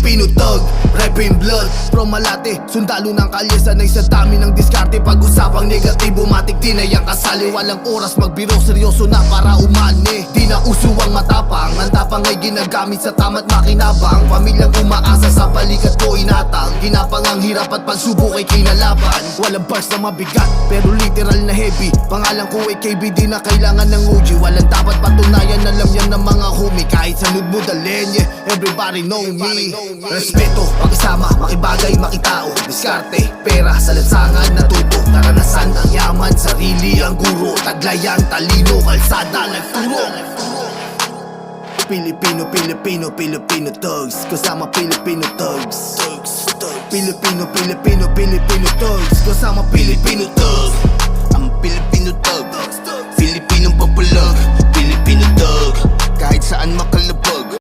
Pilipino thug, rapping blood from Malate, sundalo ng kalye, sanay sa dami ng diskarte. Pag-usapang negatibo, matik din ay ang kasali. Walang oras magbiro, seryoso na para umani. Di na uso ang matapang, ang tapang ay ginagamit sa tama't makinabang. Pamilyang umaasa sa balikat ko inatang, ginapang ang hirap at pagsubok ay kinalaban. Walang bars na mabigat, pero literal na heavy. Pangalan ko ay KB, di na kailangan ng OG. Walang dapat patunayan, alam yan ng mga homie. Kahit sa nude mo dalhin, yeah, everybody know me. Respeto, pag-isama, makibagay, makitao. Diskarte, pera, sa lansangan natuto. Karanasan ang yaman, sarili ang guro. Taglayan, talino, kalsada, nagturo. Filipino, Filipino, Filipino thugs, kasama Filipino thugs. Filipino, Filipino, Filipino thugs, kasama Filipino thugs. I'm a Filipino thug, Filipinong papalag, Filipino thug. Kahit saan makalabas